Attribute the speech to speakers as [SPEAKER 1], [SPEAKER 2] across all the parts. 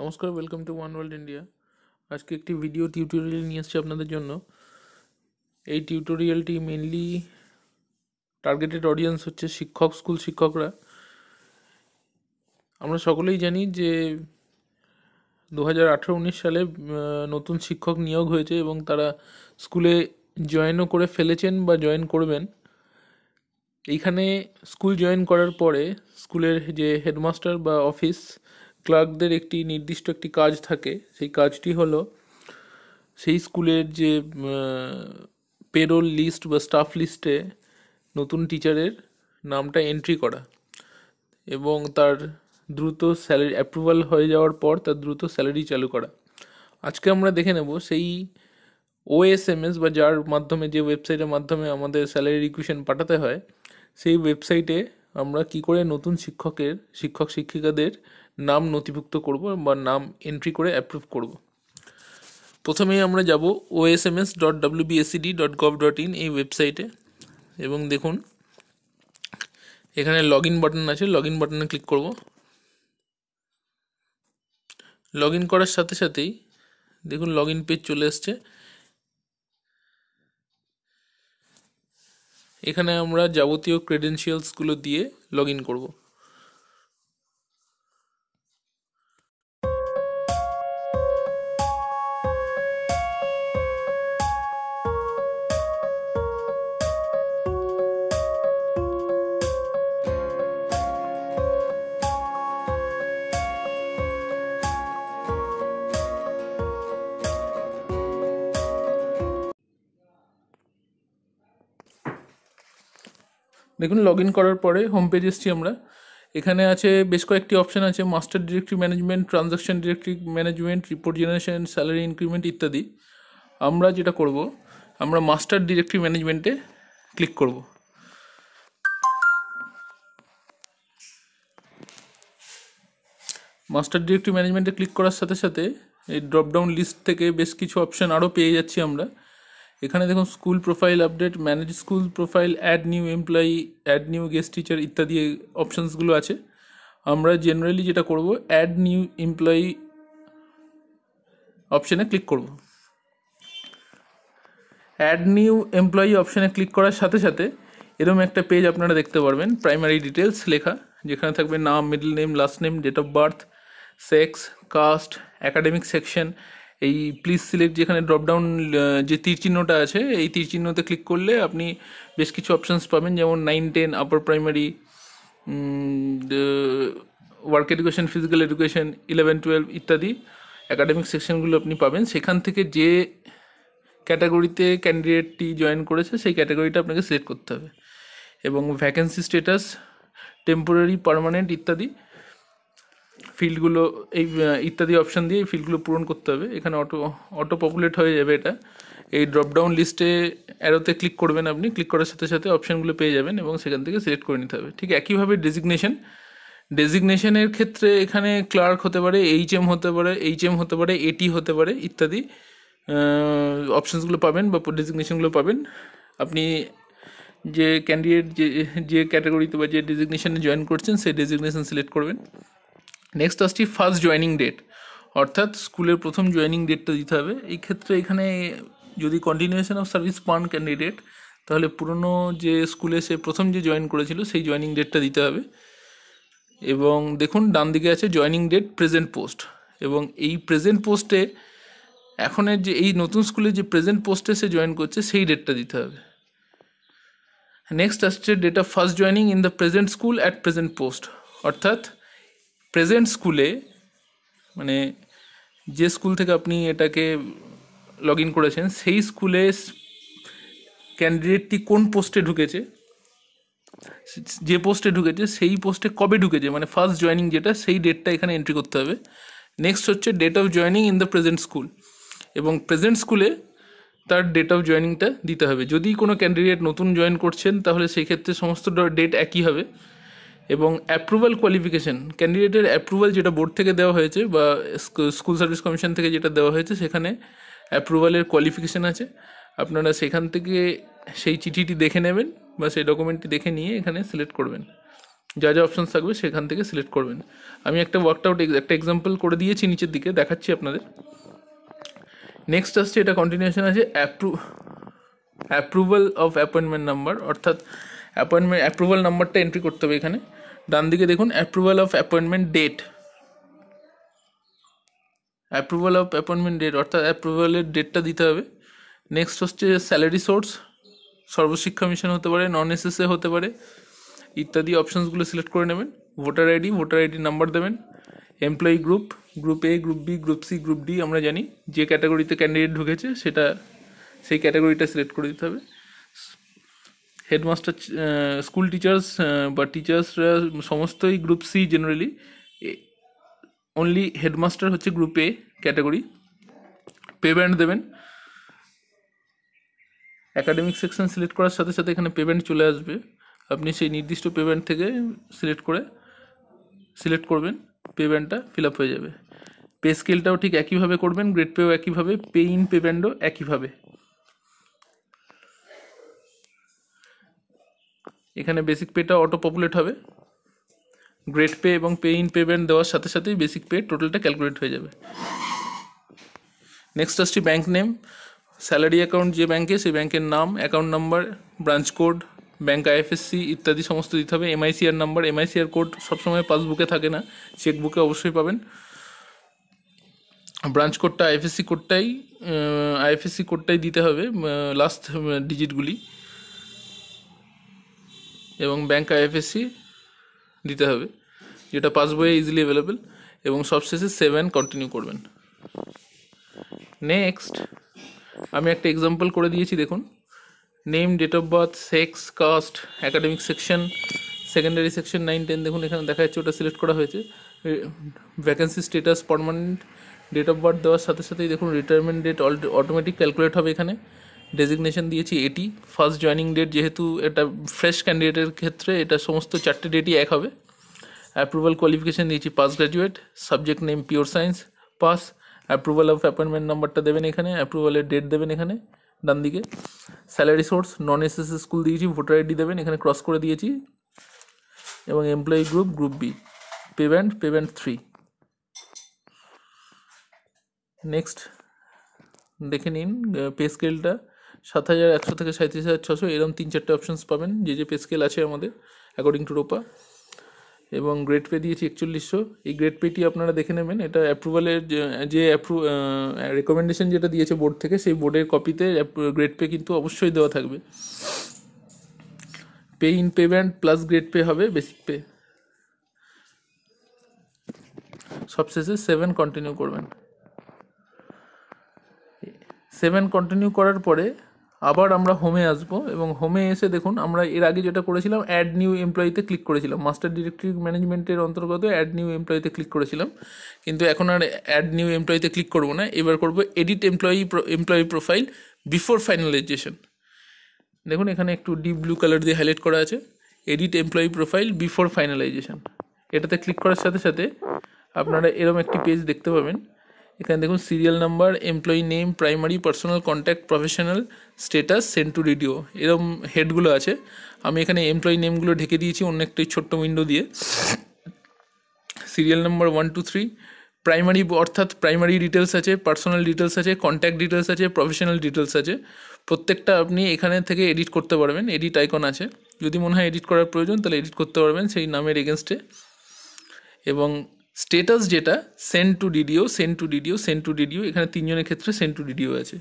[SPEAKER 1] নমস্কার, welcome to one world India. আজকে একটি ভিডিও টিউটোরিয়াল নিয়ে এসেছি আপনাদের জন্য। এই টিউটোরিয়ালটি মেনলি টার্গেটেড অডিয়েন্স হচ্ছে স্কুল শিক্ষকরা। আমরা সকলেই জানি যে 2018-19 সালে নতুন শিক্ষক নিয়োগ হয়েছে এবং তারা স্কুলে জয়েনও করে ফেলেছেন বা জয়েন করবেন। এইখানে স্কুল জয়েন করার পরে স্কুলের যে হেডমাস্টার বা অফিস ক্লার্কদের একটি নির্দিষ্ট একটি কাজ থাকে। সেই কাজটি হলো সেই স্কুলের যে পেরোল লিস্ট বা স্টাফ লিস্টে নতুন টিচারের নামটা এন্ট্রি করা এবং তার দ্রুত স্যালারি অ্যাপ্রুভাল হয়ে যাওয়ার পর তার দ্রুত স্যালারি চালু করা। আজকে আমরা দেখে নেব সেই OSMS বা যার মাধ্যমে, যে ওয়েবসাইটের মাধ্যমে আমাদের স্যালারি রিকুয়েশন পাঠাতে হয়, সেই ওয়েবসাইটে আমরা কি করে নতুন শিক্ষক শিক্ষিকাদের নাম নথিভুক্ত করব বা নাম এন্ট্রি করে অ্যাপ্রুভ করব। প্রথমেই আমরা যাব osms.wbscd.gov.in এই ওয়েবসাইটে এবং দেখুন এখানে লগ ইন বাটন আছে। লগ ইন বাটনে ক্লিক করব। লগ ইন করার সাথে সাথেই দেখুন লগ ইন পেজ চলে এসছে। এখানে আমরা যাবতীয় ক্রেডেনশিয়ালসগুলো দিয়ে লগ ইন করব। দেখুন লগ ইন করার পরে হোম পেজ এসছি আমরা। এখানে আছে বেশ কয়েকটি অপশান আছে: master directory management, transaction directory management, report generation, salary increment ইত্যাদি। আমরা যেটা করব, আমরা মাস্টার ডিরেক্টরি ম্যানেজমেন্টে ক্লিক করব। মাস্টার ডিরেক্টরি ম্যানেজমেন্টে ক্লিক করার সাথে সাথে এই ড্রপডাউন লিস্ট থেকে বেশ কিছু অপশান আরও পেয়ে যাচ্ছি আমরা। এখানে দেখুন school profile update, manage school profile, add new employee, add new guest teacher ইত্যাদি অপশানসগুলো আছে। আমরা জেনারেলি যেটা করব, অ্যাড নিউ এমপ্লয়ি অপশানে ক্লিক করব। অ্যাড নিউ এমপ্লয়ি অপশানে ক্লিক করার সাথে সাথে এরকম একটা পেজ আপনারা দেখতে পারবেন, প্রাইমারি ডিটেলস লেখা, যেখানে থাকবে নাম, middle name, last name, date of birth, sex, caste, academic section. এই প্লিজ সিলেক্ট, যেখানে ড্রপডাউন যে তীর চিহ্নটা আছে, এই তীর চিহ্নতে ক্লিক করলে আপনি বেশ কিছু অপশানস পাবেন, যেমন 9-10, upper primary, work education, physical education, 11-12 ইত্যাদি অ্যাকাডেমিক সেকশনগুলো আপনি পাবেন। সেখান থেকে যে ক্যাটাগরিতে ক্যান্ডিডেটটি জয়েন করেছে সেই ক্যাটাগরিটা আপনাকে সিলেক্ট করতে হবে এবং ভ্যাকেন্সি স্ট্যাটাস, টেম্পোরারি, পার্মানেন্ট ইত্যাদি ফিল্ডগুলো, এই ইত্যাদি অপশান দিয়ে এই ফিল্ডগুলো পূরণ করতে হবে। এখানে অটো পপুলেট হয়ে যাবে এটা। এই ড্রপডাউন লিস্টে অ্যারোতে ক্লিক করবেন, আপনি ক্লিক করার সাথে সাথে অপশানগুলো পেয়ে যাবেন এবং সেখান থেকে সিলেক্ট করে নিতে হবে। ঠিক একইভাবে ডেজিগনেশনের ক্ষেত্রে এখানে ক্লার্ক হতে পারে, HM হতে পারে, AT হতে পারে ইত্যাদি অপশানসগুলো পাবেন বা ডেজিগনেশনগুলো পাবেন। আপনি যে ক্যান্ডিডেট যে ক্যাটাগরিতে বা যে ডেজিগনেশনে জয়েন করছেন সেই ডেজিগনেশন সিলেক্ট করবেন। নেক্সট আসছি ফার্স্ট জয়েনিং ডেট, অর্থাৎ স্কুলের প্রথম জয়েনিং ডেটটা দিতে হবে। এই ক্ষেত্রে এখানে যদি কন্টিনিউয়েশন অফ সার্ভিস পান ক্যান্ডিডেট, তাহলে পুরনো যে স্কুলে সে প্রথম যে জয়েন করেছিল সেই জয়েনিং ডেটটা দিতে হবে। এবং দেখুন ডান দিকে আছে জয়েনিং ডেট, প্রেজেন্ট পোস্ট, এবং এই প্রেজেন্ট পোস্টে এখনের যে এই নতুন স্কুলে যে প্রেজেন্ট পোস্টে সে জয়েন করছে সেই ডেটটা দিতে হবে। নেক্সট আসছে date of first joining in the present school at present post, অর্থাৎ প্রেজেন্ট স্কুলে, মানে যে স্কুল থেকে আপনি এটাকে লগ ইন করেছেন সেই স্কুলে ক্যান্ডিডেটটি কোন পোস্টে ঢুকেছে, যে পোস্টে ঢুকেছে সেই পোস্টে কবে ঢুকেছে, মানে ফার্স্ট জয়েনিং যেটা, সেই ডেটটা এখানে এন্ট্রি করতে হবে। নেক্সট হচ্ছে date of joining in the present school, এবং প্রেজেন্ট স্কুলে তার ডেট অফ জয়েনিংটা দিতে হবে। যদি কোনো ক্যান্ডিডেট নতুন জয়েন করছেন তাহলে সেই ক্ষেত্রে সমস্ত ডেট একই হবে। এবং অ্যাপ্রুভাল কোয়ালিফিকেশান, ক্যান্ডিডেটের অ্যাপ্রুভাল যেটা বোর্ড থেকে দেওয়া হয়েছে বা স্কুল সার্ভিস কমিশন থেকে যেটা দেওয়া হয়েছে, সেখানে অ্যাপ্রুভালের কোয়ালিফিকেশান আছে। আপনারা সেখান থেকে সেই চিঠিটি দেখে নেবেন বা সেই ডকুমেন্টটি দেখে নিয়ে এখানে সিলেক্ট করবেন। যা যা অপশানস থাকবে সেখান থেকে সিলেক্ট করবেন। আমি একটা ওয়ার্কআউট একটা এক্সাম্পল করে দিয়েছি নিচের দিকে, দেখাচ্ছি আপনাদের। নেক্সট আসছে, এটা কন্টিনিউশন আছে, অ্যাপ্রুভাল অফ অ্যাপয়েন্টমেন্ট নাম্বার, অর্থাৎ অ্যাপ্রুভাল নাম্বারটা এন্ট্রি করতে হবে এখানে। ডান দিকে দেখুন approval of appointment date, approval of appointment date অর্থাৎ অ্যাপ্রুভালের ডেটটা দিতে হবে। নেক্সট হচ্ছে স্যালারি সোর্স, সর্বশিক্ষা মিশন হতে পারে, নন এসএসএ হতে পারে ইত্যাদি অপশানসগুলো সিলেক্ট করে নেবেন। ভোটার আইডি নাম্বার দেবেন। Employee group, group A, group B, group C, group D, আমরা জানি যে ক্যাটাগরিতে ক্যান্ডিডেট ঢুকেছে সেটা, সেই ক্যাটাগরিটা সিলেক্ট করে দিতে হবে। হেডমাস্টার, স্কুল টিচার্স বা টিচার্সরা সমস্তই group C generally, only headmaster হচ্ছে গ্রুপ এ ক্যাটাগরি। পেমেন্ট দেবেন, অ্যাকাডেমিক সেকশন সিলেক্ট করার সাথে সাথে এখানে পেমেন্ট চলে আসবে, আপনি সেই নির্দিষ্ট পেমেন্ট থেকে সিলেক্ট করবেন, পেমেন্টটা ফিল আপ হয়ে যাবে। পে স্কেলটাও ঠিক একইভাবে করবেন, গ্রেড পেও একইভাবে, পে ইন পেমেন্টও একইভাবে। এখানে বেসিক পেটা অটো পপুলেট হবে, গ্রেড পে এবং পে ইন পেমেন্ট দেওয়ার সাথে সাথেই বেসিক পে টোটালটা ক্যালকুলেট হয়ে যাবে। নেক্সট আসছি ব্যাঙ্ক নেম, স্যালারি অ্যাকাউন্ট যে ব্যাঙ্কে, সেই ব্যাঙ্কের নাম, account number, branch code, bank IFSC ইত্যাদি সমস্ত দিতে হবে। এমআইসিআর নাম্বার, এমআইসিআর কোড সবসময় পাসবুকে থাকে না, চেকবুকে অবশ্যই পাবেন। ব্রাঞ্চ কোডটা আইএফএসসি কোডটাই দিতে হবে, লাস্ট ডিজিটগুলি, এবং ব্যাঙ্ক আইএফএসসি দিতে হবে যেটা পাসবইয়ে ইজিলি অ্যাভেলেবেল, এবং সবশেষে 7 কন্টিনিউ করবেন। নেক্সট আমি একটা এক্সাম্পল করে দিয়েছি, দেখুন। Name, date of birth, sex, caste, academic section, secondary section 9-10, দেখুন এখানে দেখা যাচ্ছে ওটা সিলেক্ট করা হয়েছে। Vacancy status permanent, date of birth দেওয়ার সাথে সাথেই দেখুন রিটায়ারমেন্ট ডেট অটোমেটিক ক্যালকুলেট হবে এখানে। ডেজিগনেশন দিয়েছি 80, ফার্স্ট জয়েনিং ডেট, যেহেতু এটা ফ্রেশ ক্যান্ডিডেটের ক্ষেত্রে এটা সমস্ত 4টে ডেটই এক হবে। অ্যাপ্রুভাল কোয়ালিফিকেশান দিয়েছি pass graduate, subject name pure science, pass. Approval of appointment নাম্বারটা দেবেন এখানে, অ্যাপ্রুভালের ডেট দেবেন এখানে ডান দিকে। Salary source non SSA school দিয়েছি, ভোটার আইডি দেবেন এখানে, ক্রস করে দিয়েছি, এবং employee group group B. Payment 3। Next দেখে নিন পে স্কেলটা 7,100 থেকে 37,600, এরকম 3-4টে অপশানস পাবেন যে পে স্কেল আছে আমাদের অ্যাকর্ডিং টু রোপা। এবং গ্রেড পে দিয়েছি 4100, এই গ্রেড পেটি আপনারা দেখে নেবেন। এটা অ্যাপ্রুভালের যে রেকমেন্ডেশন যেটা দিয়েছে বোর্ড থেকে, সেই বোর্ডের কপিতে গ্রেড পে কিন্তু অবশ্যই দেওয়া থাকবে। Pay in payment plus grade pay হবে বেসিক পে। সবশেষে 7 কন্টিনিউ করবেন। 7 কন্টিনিউ করার পরে আবার আমরা হোমে আসবো, এবং হোমে এসে দেখুন আমরা এর আগে যেটা করেছিলাম অ্যাড নিউ এমপ্লয়িতে ক্লিক করেছিলাম, মাস্টার ডিরেক্টরি ম্যানেজমেন্টের অন্তর্গত অ্যাড নিউ এমপ্লয়িতে ক্লিক করেছিলাম, কিন্তু এখন আর অ্যাড নিউ এমপ্লয়িতে ক্লিক করব না, এবার করব edit employee profile before finalisation. দেখুন এখানে একটু ডিপ ব্লু কালার দিয়ে হাইলাইট করা আছে, edit employee profile before finalisation. এটাতে ক্লিক করার সাথে সাথে আপনারা এরকম একটি পেজ দেখতে পাবেন। এখানে দেখুন serial number, employee name, primary, personal contact, professional, status, send to radio, এরকম হেডগুলো আছে। আমি এখানে এমপ্লয়ি নেমগুলো ঢেকে দিয়েছি অন্য একটি ছোট্ট উইন্ডো দিয়ে। সিরিয়াল নাম্বার 1 2 3, প্রাইমারি অর্থাৎ প্রাইমারি ডিটেলস আছে, পার্সোনাল ডিটেলস আছে, কন্ট্যাক্ট ডিটেলস আছে, প্রফেশনাল ডিটেলস আছে। প্রত্যেকটা আপনি এখানে থেকে এডিট করতে পারবেন, এডিট আইকন আছে, যদি মনে হয় এডিট করার প্রয়োজন তাহলে এডিট করতে পারবেন সেই নামের এগেনস্টে। এবং স্টেটাস যেটা সেন্ড টু ডিডিও, এখানে 3জনের ক্ষেত্রে সেন্ড টু ডিডিও আছে।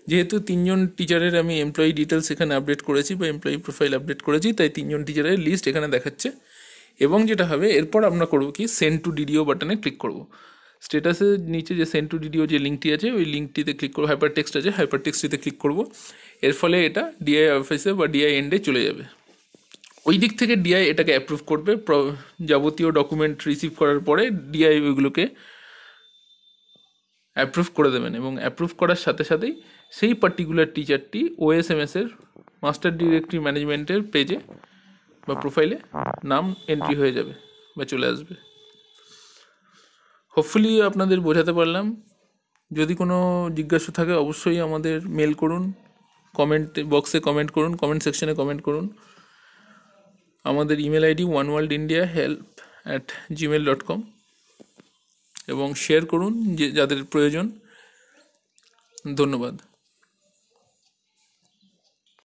[SPEAKER 1] যেহেতু 3জন টিচারের আমি এমপ্লয়ি ডিটেলস এখানে আপডেট করেছি বা এমপ্লয়ি প্রোফাইল আপডেট করেছি, তাই 3জন টিচারের লিস্ট এখানে দেখাচ্ছে। এবং যেটা হবে এরপর আমরা করব কি, সেন্ড টু ডিডিও বাটনে ক্লিক করব। স্টেটাসের নিচে যে সেন্ড টু ডিডিও যে লিঙ্কটি আছে ওই লিঙ্কটিতে ক্লিক করব, হাইপার টেক্সট আছে, হাইপার টেক্সটিতে ক্লিক করব। এর ফলে এটা ডিআই অফিসে বা ডিআই এন্ডে চলে যাবে। ওই দিক থেকে ডিআই এটাকে অ্যাপ্রুভ করবে, যাবতীয় ডকুমেন্ট রিসিভ করার পরে ডিআই ওইগুলোকে অ্যাপ্রুভ করে দেবেন, এবং অ্যাপ্রুভ করার সাথে সাথেই সেই পার্টিকুলার টিচারটি ওএসএমএসের মাস্টার ডিরেক্টরি ম্যানেজমেন্টের পেজে বা প্রোফাইলে নাম এন্ট্রি হয়ে যাবে বা চলে আসবে। হোপফুলি আপনাদের বোঝাতে পারলাম। যদি কোনো জিজ্ঞাসা থাকে অবশ্যই আমাদের মেল করুন, কমেন্ট বক্সে কমেন্ট করুন, কমেন্ট সেকশনে কমেন্ট করুন। আমাদের ইমেল আইডি oneworldindiahelp@gmail.com, এবং শেয়ার করুন যে যাদের প্রয়োজন। ধন্যবাদ।